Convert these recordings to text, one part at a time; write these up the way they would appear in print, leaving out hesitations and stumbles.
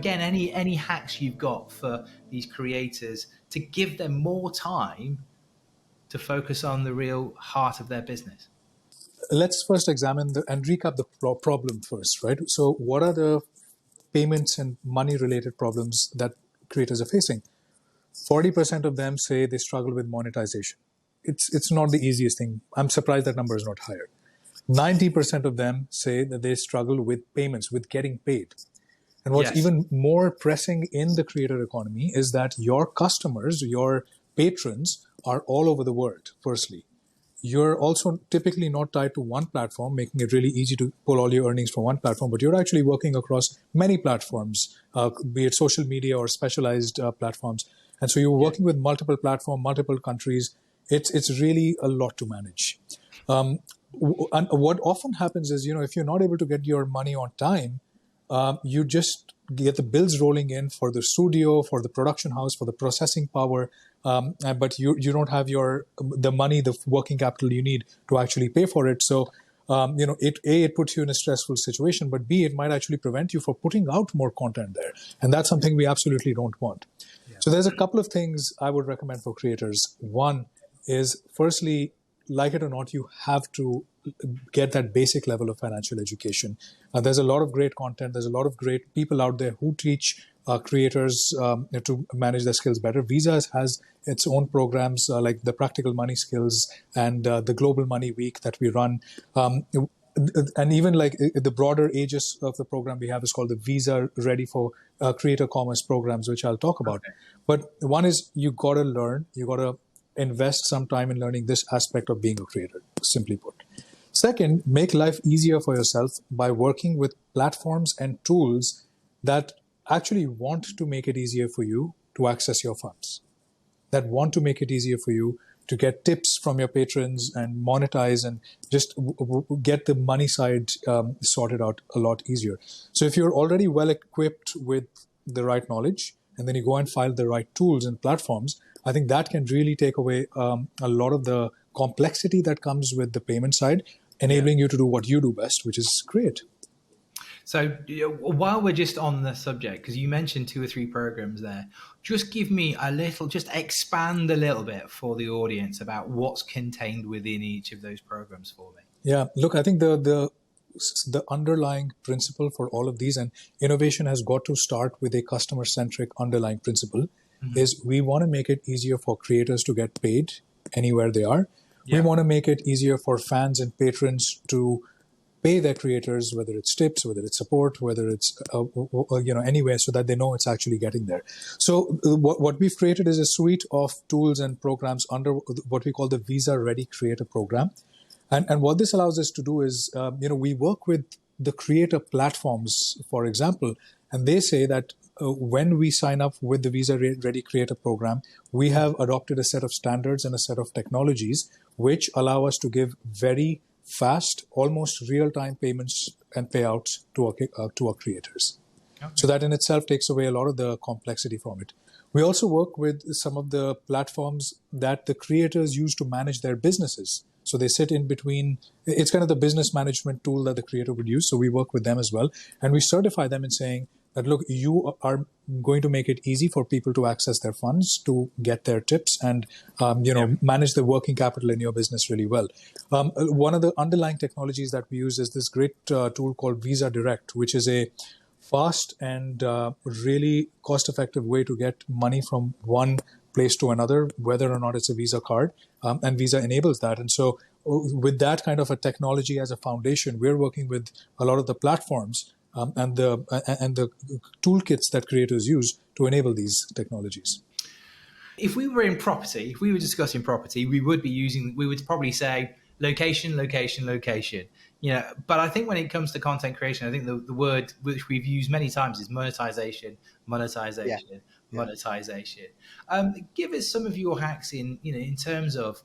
again, any hacks you've got for these creators to give them more time to focus on the real heart of their business? Let's first examine and recap the problem first, right? So what are the payments and money-related problems that creators are facing? 40% of them say they struggle with monetization. It's not the easiest thing. I'm surprised that number is not higher. 90% of them say that they struggle with payments, with getting paid. And what's even more pressing in the creator economy is that your customers, your patrons, are all over the world, firstly. You're also typically not tied to one platform, making it really easy to pull all your earnings from one platform, but you're actually working across many platforms, be it social media or specialized platforms. And so you're working with multiple platforms, multiple countries. It's really a lot to manage. And what often happens is, if you're not able to get your money on time, you just get the bills rolling in for the studio, for the production house, for the processing power, but you don't have the money, the working capital you need to actually pay for it. So, it puts you in a stressful situation, but B, it might actually prevent you from putting out more content there. And that's something we absolutely don't want. Yeah. So there's a couple of things I would recommend for creators. One is, firstly, like it or not, you have to get that basic level of financial education. There's a lot of great content. There's a lot of great people out there who teach creators to manage their skills better. Visa has its own programs like the Practical Money Skills and the Global Money Week that we run. And even like the broader aegis of the program we have is called the Visa Ready for Creator Commerce programs, which I'll talk about. Okay. But one is you got to learn, you got to invest some time in learning this aspect of being a creator, simply put. Second, make life easier for yourself by working with platforms and tools that actually want to make it easier for you to access your funds, that want to make it easier for you to get tips from your patrons and monetize and just get the money side sorted out a lot easier. So if you're already well equipped with the right knowledge, and then you go and find the right tools and platforms, I think that can really take away a lot of the complexity that comes with the payment side, enabling you to do what you do best, which is create. So while we're just on the subject, because you mentioned 2 or 3 programs there, just give me just expand a little bit for the audience about what's contained within each of those programs for me. Yeah, look, I think the underlying principle for all of these, and innovation has got to start with a customer-centric underlying principle, is we want to make it easier for creators to get paid anywhere they are. Yeah. We want to make it easier for fans and patrons to pay their creators, whether it's tips, whether it's support, whether it's anywhere, so that they know it's actually getting there. So what we've created is a suite of tools and programs under what we call the Visa Ready Creator Program. And what this allows us to do is, we work with the creator platforms, for example, and they say that when we sign up with the Visa Ready Creator Program, we have adopted a set of standards and a set of technologies which allow us to give very fast, almost real-time payments and payouts to our creators. Okay. So that in itself takes away a lot of the complexity from it. We also work with some of the platforms that the creators use to manage their businesses. So they sit in between. It's kind of the business management tool that the creator would use. So we work with them as well. And we certify them in saying that, look, you are going to make it easy for people to access their funds, to get their tips and, manage the working capital in your business really well. One of the underlying technologies that we use is this great tool called Visa Direct, which is a fast and really cost-effective way to get money from one place to another, whether or not it's a Visa card, and Visa enables that. And so with that kind of a technology as a foundation, we're working with a lot of the platforms and the toolkits that creators use to enable these technologies. If we were discussing property, we would probably say location, location, location. But I think when it comes to content creation, I think the word which we've used many times is monetization. Give us some of your hacks in terms of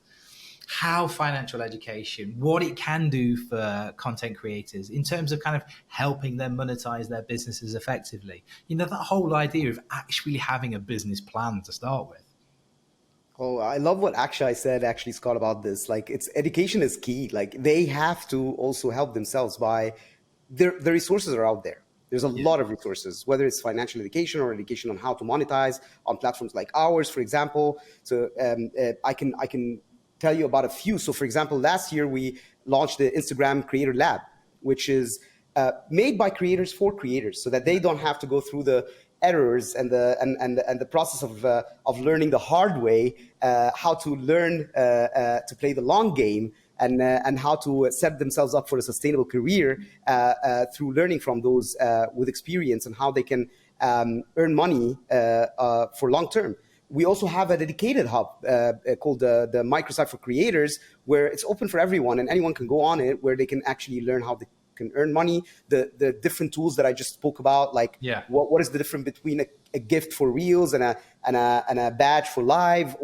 how financial education, what it can do for content creators in terms of kind of helping them monetize their businesses effectively. That whole idea of actually having a business plan to start with. Oh, I love what Akshay said, actually, Scott, about this. Like, education is key. Like, they have to also help themselves by the resources are out there. There's a lot of resources, whether it's financial education or education on how to monetize on platforms like ours, for example. So I can tell you about a few. So for example, last year we launched the Instagram Creator Lab, which is made by creators for creators, so that they don't have to go through the errors and the process of learning the hard way, how to learn to play the long game, and how to set themselves up for a sustainable career through learning from those with experience, and how they can earn money for long term. We also have a dedicated hub called the Microsite for Creators, where it's open for everyone and anyone can go on it, where they can actually learn how they can earn money, the different tools that I just spoke about, like what is the difference between a gift for Reels and a badge for Live?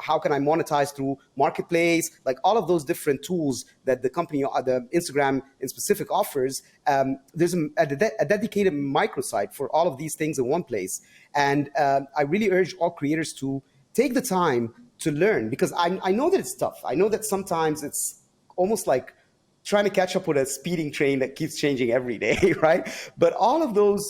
How can I monetize through Marketplace? Like all of those different tools that the company, the Instagram in specific offers. There's a dedicated microsite for all of these things in one place. And I really urge all creators to take the time to learn, because I know that it's tough. I know that sometimes it's almost like trying to catch up with a speeding train that keeps changing every day, right? But all of those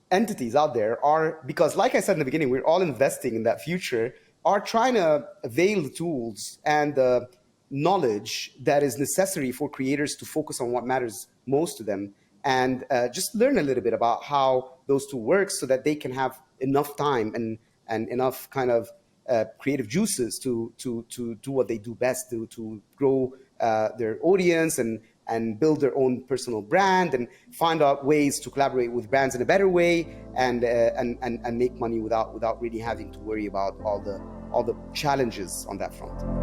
entities out there are, because like I said in the beginning, we're all investing in that future, are trying to avail the tools and the knowledge that is necessary for creators to focus on what matters most to them, and just learn a little bit about how those two work, so that they can have enough time and enough kind of creative juices to do what they do best, to grow their audience and build their own personal brand, and find out ways to collaborate with brands in a better way, and make money without really having to worry about all the challenges on that front.